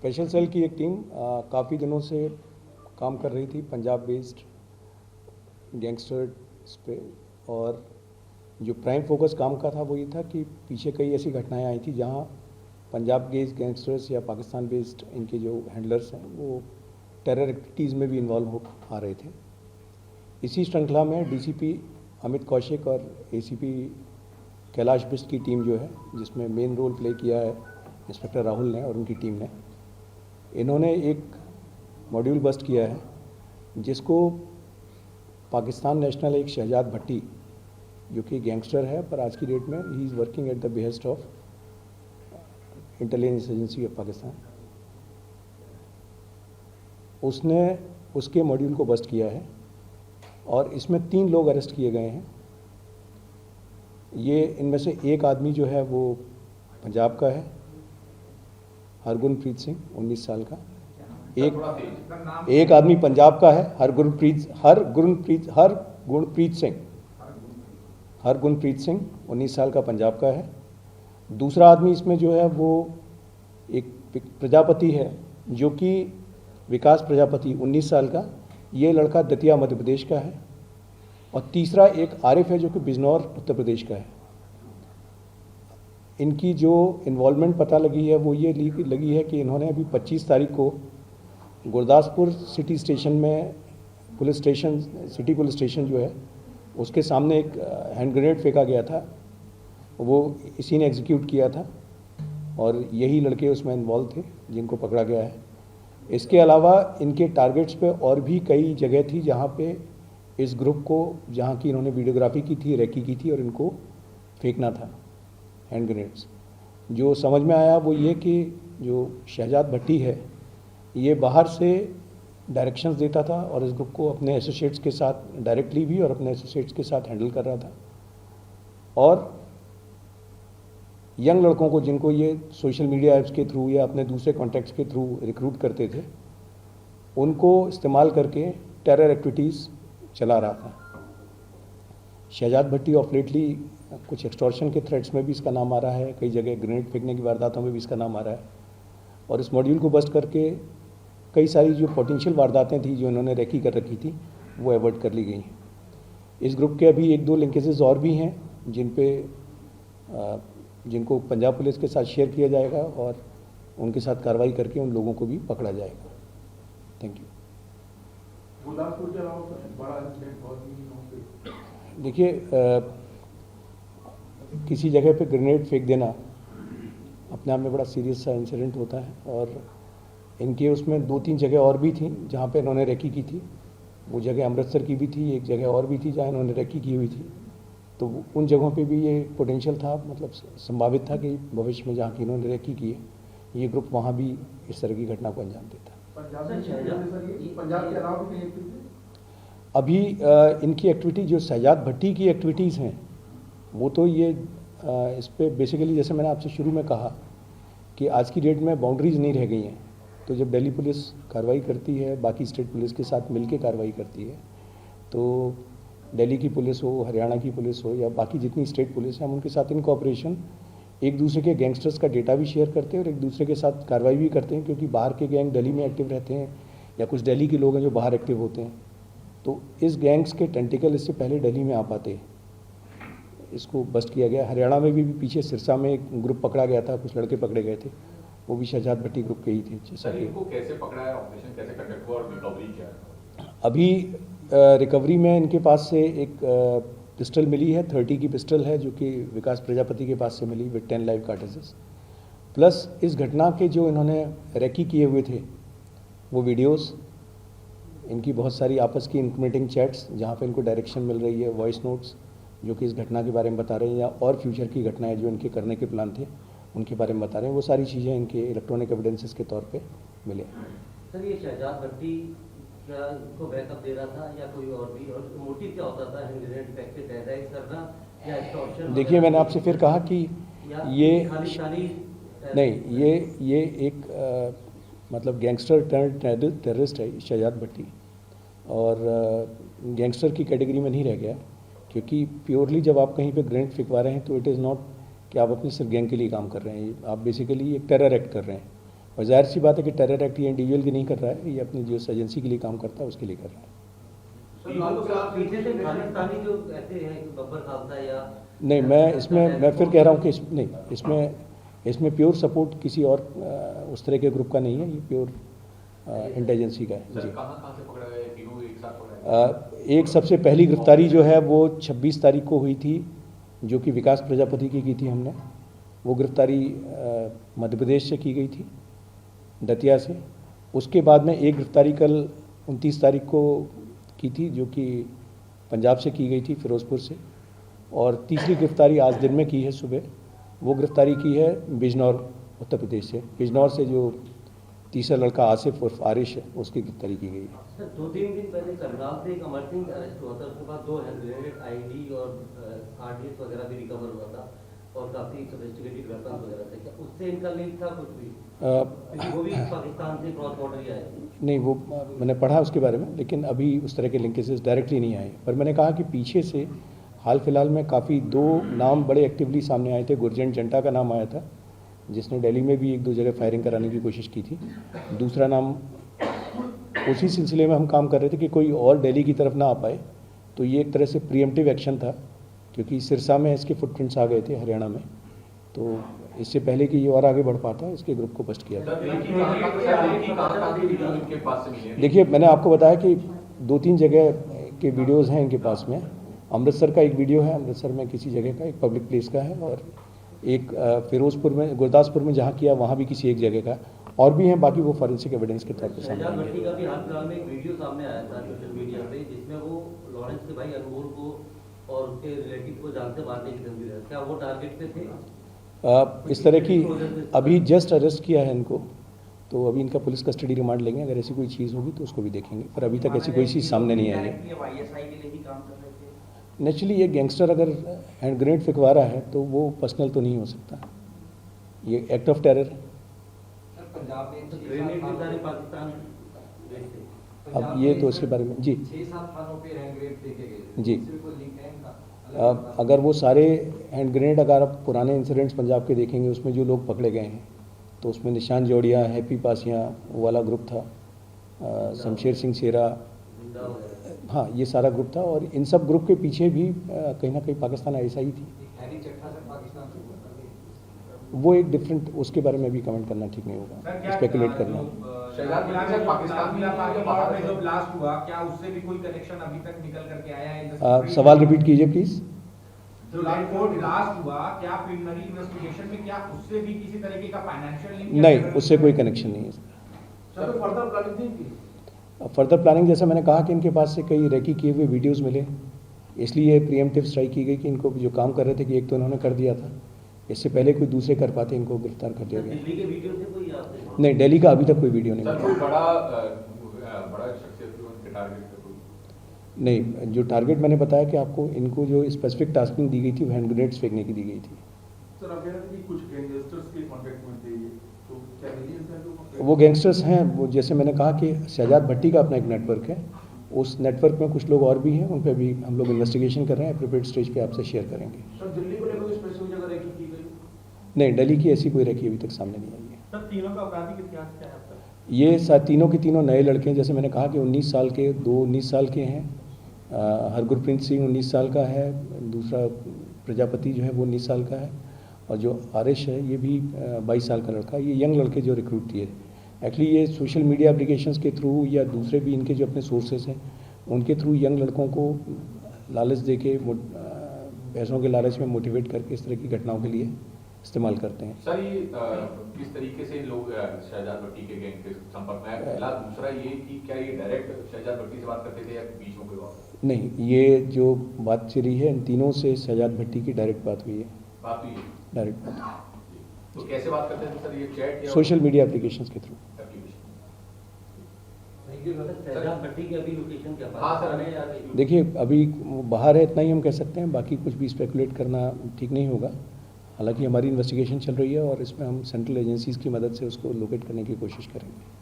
Special cell की एक team काफ़ी दिनों से काम कर रही थी पंजाब बेस्ड गैंगस्टर्स पे, और जो प्राइम फोकस काम का था वो ये था कि पीछे कई ऐसी घटनाएं आई थी जहां पंजाब बेस्ड गैंगस्टर्स या पाकिस्तान बेस्ड इनके जो हैंडलर्स हैं वो टेरर एक्टिविटीज़ में भी इन्वॉल्व हो आ रहे थे। इसी श्रृंखला में डीसीपी अमित कौशिक और एसीपी कैलाश बिस्ट की टीम जो है, जिसमें मेन रोल प्ले किया है इंस्पेक्टर राहुल ने और उनकी टीम ने, इन्होंने एक मॉड्यूल बस्ट किया है जिसको पाकिस्तान नेशनल एक शहजाद भट्टी, जो कि गैंगस्टर है पर आज की डेट में he is working at the behest of intelligence agency of Pakistan, उसने उसके मॉड्यूल को बस्ट किया है और इसमें 3 लोग अरेस्ट किए गए हैं। ये इनमें से एक आदमी जो है वो पंजाब का है, हरगुनप्रीत सिंह 19 साल का। एक आदमी पंजाब का है, हरगुनप्रीत सिंह 19 साल का पंजाब का है। दूसरा आदमी इसमें जो है वो एक प्रजापति है, जो कि विकास प्रजापति 19 साल का, ये लड़का दतिया मध्य प्रदेश का है। और तीसरा एक आरिफ है जो कि बिजनौर उत्तर प्रदेश का है। इनकी जो इन्वॉल्वमेंट पता लगी है वो ये लगी है कि इन्होंने अभी 25 तारीख को गुरदासपुर सिटी स्टेशन में सिटी पुलिस स्टेशन जो है उसके सामने एक हैंड ग्रेनेड फेंका गया था, वो इसी ने एग्जीक्यूट किया था और यही लड़के उसमें इन्वॉल्व थे जिनको पकड़ा गया है। इसके अलावा इनके टारगेट्स पे और भी कई जगह थी जहाँ पे इस ग्रुप को, जहाँ की इन्होंने वीडियोग्राफी की थी, रेकी की थी और इनको फेंकना था हैंड ग्रेनेड्स। जो समझ में आया वो ये कि जो शहजाद भट्टी है ये बाहर से डायरेक्शंस देता था और इस ग्रुप को अपने एसोसिएट्स के साथ डायरेक्टली भी और अपने एसोसिएट्स के साथ हैंडल कर रहा था। और यंग लड़कों को जिनको ये सोशल मीडिया ऐप्स के थ्रू या अपने दूसरे कॉन्टैक्ट्स के थ्रू रिक्रूट करते थे, उनको इस्तेमाल करके टेरर एक्टिविटीज़ चला रहा था। शहजाद भट्टी ऑफ लेटली कुछ एक्सटॉर्शन के थ्रेट्स में भी इसका नाम आ रहा है, कई जगह ग्रेनेड फेंकने की वारदातों में भी इसका नाम आ रहा है। और इस मॉड्यूल को बस्ट करके कई सारी जो पोटेंशियल वारदातें थी जो इन्होंने रेकी कर रखी थी वो अवॉइड कर ली गई हैं। इस ग्रुप के अभी 1-2 लिंकेजेस और भी हैं जिनको पंजाब पुलिस के साथ शेयर किया जाएगा और उनके साथ कार्रवाई करके उन लोगों को भी पकड़ा जाएगा। Thank you. देखिए, किसी जगह पे ग्रेनेड फेंक देना अपने आप में बड़ा सीरियस सा इंसिडेंट होता है और इनके उसमें 2-3 जगह और भी थी जहाँ पे इन्होंने रेकी की थी। वो जगह अमृतसर की भी थी, एक जगह और भी थी जहाँ इन्होंने रेकी की हुई थी। तो उन जगहों पे भी ये पोटेंशियल था, मतलब संभावित था कि भविष्य में जहाँ की इन्होंने रेकी की है ये ग्रुप वहाँ भी इस तरह की घटना को अंजाम देता। अभी इनकी एक्टिविटी जो शहजाद भट्टी की एक्टिविटीज़ हैं वो तो ये इस पर बेसिकली, जैसे मैंने आपसे शुरू में कहा कि आज की डेट में बाउंड्रीज नहीं रह गई हैं। तो जब दिल्ली पुलिस कार्रवाई करती है, बाकी स्टेट पुलिस के साथ मिलकर कार्रवाई करती है, तो दिल्ली की पुलिस हो, हरियाणा की पुलिस हो या बाकी जितनी स्टेट पुलिस है, हम उनके साथ इन कोऑपरेशन एक दूसरे के गैंगस्टर्स का डेटा भी शेयर करते हैं और एक दूसरे के साथ कार्रवाई भी करते हैं, क्योंकि बाहर के गैंग दिल्ली में एक्टिव रहते हैं या कुछ दिल्ली के लोग हैं जो बाहर एक्टिव होते हैं। तो इस गैंग्स के टेंटिकल इससे पहले दिल्ली में आ पाते हैं, इसको बस्ट किया गया। हरियाणा में भी पीछे सिरसा में एक ग्रुप पकड़ा गया था, कुछ लड़के पकड़े गए थे, वो भी शहजाद भट्टी ग्रुप के ही थे। सर, इनको कैसे पकड़ा है, ऑपरेशन कैसे कंडक्ट हुआ और रिकवरी क्या है? अभी रिकवरी में इनके पास से एक पिस्टल मिली है, 30 की पिस्टल है जो कि विकास प्रजापति के पास से मिली विद 10 लाइव कार्ट्रिजेस। प्लस इस घटना के जो इन्होंने रेकी किए हुए थे वो वीडियोस, इनकी बहुत सारी आपस की इंटीमेटिंग चैट्स जहाँ पे इनको डायरेक्शन मिल रही है, वॉइस नोट्स जो कि इस घटना के बारे में बता रहे हैं या और फ्यूचर की घटनाएं जो इनके करने के प्लान थे उनके बारे में बता रहे हैं, वो सारी चीज़ें इनके इलेक्ट्रॉनिक एविडेंसेस के तौर पे मिले। सर, ये शहजाद भट्टी क्या इनको बैकअप दे रहा था या कोई और भी, और मोटिव क्या होता था हैंड ग्रेनेड फेंक के टेरराइज करना या एक्सटॉर्शन? देखिए, मैंने आपसे फिर कहा कि ये नहीं, ये एक मतलब गैंगस्टर टर्न टेररिस्ट है शहजाद भट्टी, और गैंगस्टर की कैटेगरी में नहीं रह गया, क्योंकि प्योरली जब आप कहीं पे ग्रेनेड फेंकवा रहे हैं तो इट इज़ नॉट कि आप अपने सिर्फ गैंग के लिए काम कर रहे हैं, आप बेसिकली एक टेरर एक्ट कर रहे हैं। और जाहिर सी बात है कि टेरर एक्ट ये इंडिविजुअल की नहीं कर रहा है, ये अपनी जो एजेंसी के लिए काम करता है उसके लिए कर रहा है। पीछे से खालिस्तानी जो कहते हैं कि बब्बर खालसा या नहीं, मैं फिर कह रहा हूँ कि नहीं, इसमें प्योर सपोर्ट किसी और उस तरह के ग्रुप का नहीं है, ये प्योर इंटेलिजेंसी का है। सर जी, कहाँ से पकड़ा गया, तीनों एक साथ पकड़ा गया? एक सबसे पहली गिरफ्तारी जो है वो 26 तारीख को हुई थी, जो कि विकास प्रजापति की थी हमने। वो गिरफ्तारी मध्य प्रदेश से की गई थी, दतिया से। उसके बाद में एक गिरफ्तारी कल 29 तारीख को की थी, जो कि पंजाब से की गई थी, फिरोजपुर से। और तीसरी गिरफ्तारी आज दिन में की है सुबह, वो गिरफ्तारी की है बिजनौर उत्तर प्रदेश से। बिजनौर से जो तीसरा लड़का आसिफ उर्फ आरिश है, उसकी गिरफ्तारी की गई है। सर 2-3 दिन पहले करनाल से एक अमर सिंह अरेस्ट हुआ था, उसके बाद 2 हैंड ग्रेनेड, आईडी और आरडीएक्स वगैरह भी रिकवर हुआ था और काफी सोफिस्टिकेटेड वेपन्स वगैरह थे। क्या उससे इनका लिंक था कुछ भी? वो भी पाकिस्तान से क्रॉस बॉर्डर ही आए थे। नहीं, वो मैंने पढ़ा उसके बारे में, लेकिन अभी उस तरह के लिंकेजेस डायरेक्टली नहीं आए। पर मैंने कहा कि पीछे से हाल फिलहाल में काफ़ी 2 नाम बड़े एक्टिवली सामने आए थे। गुरजंट जंटा का नाम आया था, जिसने दिल्ली में भी 1-2 जगह फायरिंग कराने की कोशिश की थी। दूसरा नाम, उसी सिलसिले में हम काम कर रहे थे कि कोई और दिल्ली की तरफ ना आ पाए, तो ये एक तरह से प्रीएम्प्टिव एक्शन था, क्योंकि सिरसा में इसके फुटप्रिंट्स आ गए थे, हरियाणा में। तो इससे पहले कि ये और आगे बढ़ पाता, इसके ग्रुप को बस्ट किया था। देखिए, मैंने आपको बताया कि 2-3 जगह के वीडियोज़ हैं इनके पास में। अमृतसर का एक वीडियो है, अमृतसर में किसी जगह का, एक पब्लिक प्लेस का है, और एक फिरोजपुर में, गुरदासपुर में जहाँ किया वहाँ भी किसी एक जगह का, और भी हैं। बाकी वो फॉरेंसिक एविडेंस के तौर पर सामने शहजाद आएंगे। भट्टी का भी हाल फिलहाल में एक वीडियो सामने आया था सोशल मीडिया पे, जिसमें वो लॉरेंस के भाई अनमोल को और उसके रिलेटिव को जान से मारने की धमकी है। क्या वो टारगेट पे थे? इस तरह की अभी जस्ट अरेस्ट किया है इनको, तो अभी इनका पुलिस कस्टडी रिमांड लेंगे। अगर ऐसी कोई चीज़ होगी तो उसको भी देखेंगे, पर अभी तक ऐसी कोई चीज़ सामने नहीं आई है। नेचुरली ये गैंगस्टर अगर हैंड ग्रेनेड फेंकवा रहा है तो वो पर्सनल तो नहीं हो सकता, ये एक्ट ऑफ टेरर है। पंजाब में ग्रेनेड भी सारे पाकिस्तान गए थे। अब ये तो इसके बारे में जी 6-7 थानों पे हैंड ग्रेनेड फेंके गए। जी। इससे कोई लिंक है इनका? अगर वो सारे हैंड ग्रेनेड, अगर आप पुराने इंसिडेंट्स पंजाब के देखेंगे, उसमें जो लोग पकड़े गए हैं, तो उसमें निशान जोड़िया, हैप्पी पासियाँ वाला ग्रुप था, शमशेर सिंह शेरा, हाँ, ये सारा ग्रुप था। और इन सब ग्रुप के पीछे भी कहीं ना कहीं पाकिस्तान ऐसा ही थी। हैरी चट्टा सर पाकिस्तान से बोल रहे हैं। वो एक डिफरेंट, उसके बारे में भी कमेंट करना ठीक नहीं होगा, स्पेकुलेट करना। शहजाद भट्टी सर पाकिस्तान में जो ब्लास्ट हुआ, क्या उससे भी कोई कनेक्शन अभी तक निकल करके आया है? सवाल रिपीट कीजिए प्लीज़। जो ब्लास्ट हुआ, क्या प्रिलिमिनरी इन्वेस्टिगेशन में क्या उससे भी किसी तरीके का फाइनेंशियल लिंक? नहीं, उससे कोई कनेक्शन नहीं है। सर तो फर्दर प्लानिंग थी। फर्दर प्लानिंग, जैसे मैंने कहा कि इनके पास से कई रेकी किए हुए वीडियोस मिले, इसलिए प्रीएम्प्टिव स्ट्राइक की गई कि इनको जो काम कर रहे थे, कि एक तो इन्होंने कर दिया था, इससे पहले कोई दूसरे कर पाते, इनको गिरफ्तार कर दिया गया। दिल्ली के वीडियो से कोई आपसे? नहीं, दिल्ली का अभी तक कोई वीडियो नहीं सर मिला। कोई बड़ा शख्सियत के टारगेट पे कोई? नहीं, जो टारगेट मैंने बताया कि आपको, इनको जो स्पेसिफिक टास्किंग दी गई थी वो हैंड ग्रेनेड्स फेंकने की दी गई थी। सर आप कह रहे थे कि कुछ गैंगस्टर्स के कांटेक्ट में थे ये, तो क्या मिली है सर? वो गैंगस्टर्स हैं, वो जैसे मैंने कहा कि शहजाद भट्टी का अपना एक नेटवर्क है, उस नेटवर्क में कुछ लोग और भी हैं, उन पर भी हम लोग इन्वेस्टिगेशन कर रहे हैं, एप्रोप्रिएट स्टेज पे आपसे शेयर करेंगे। सर दिल्ली को लेकर स्पेसिफिक जगह रेकी की गई? नहीं, दिल्ली की ऐसी कोई रेकी अभी तक सामने नहीं आई है। सर तीनों का आपराधिक इतिहास क्या है अब तक? ये तीनों के तीनों नए लड़के हैं। जैसे मैंने कहा कि 19 साल के, 2 19 साल के हैं। हरगुरप्रीत सिंह 19 साल का है, दूसरा प्रजापति जो है वो 19 साल का है, और जो आरिश है ये भी 22 साल का लड़का। ये यंग लड़के जो रिक्रूट किए, एक्चुअली ये सोशल मीडिया एप्लीकेशंस के थ्रू या दूसरे भी इनके जो अपने सोर्सेज हैं, उनके थ्रू यंग लड़कों को लालच दे के, पैसों के लालच में मोटिवेट करके इस तरह की घटनाओं के लिए इस्तेमाल करते हैं। सर ये किस तरीके से लोग शहजाद भट्टी के गैंग के संपर्क में आए? पहला, दूसरा ये कि क्या ये डायरेक्ट शहजाद भट्टी से बात करते थे या बीच में कोई और? नहीं, ये जो बात चली है, इन तीनों से शहजाद भट्टी की डायरेक्ट बात हुई है। बात हुई है? डायरेक्ट बात। तो कैसे बात करते थे सर, ये चैट या सोशल मीडिया एप्लीकेशंस के थ्रू। शहजाद भट्टी की अभी लोकेशन क्या? हाँ सर, पाकिस्तान है या? देखिए, अभी वो बाहर है, इतना ही हम कह सकते हैं, बाकी कुछ भी स्पेकुलेट करना ठीक नहीं होगा। हालांकि हमारी इन्वेस्टिगेशन चल रही है और इसमें हम सेंट्रल एजेंसीज़ की मदद से उसको लोकेट करने की कोशिश करेंगे।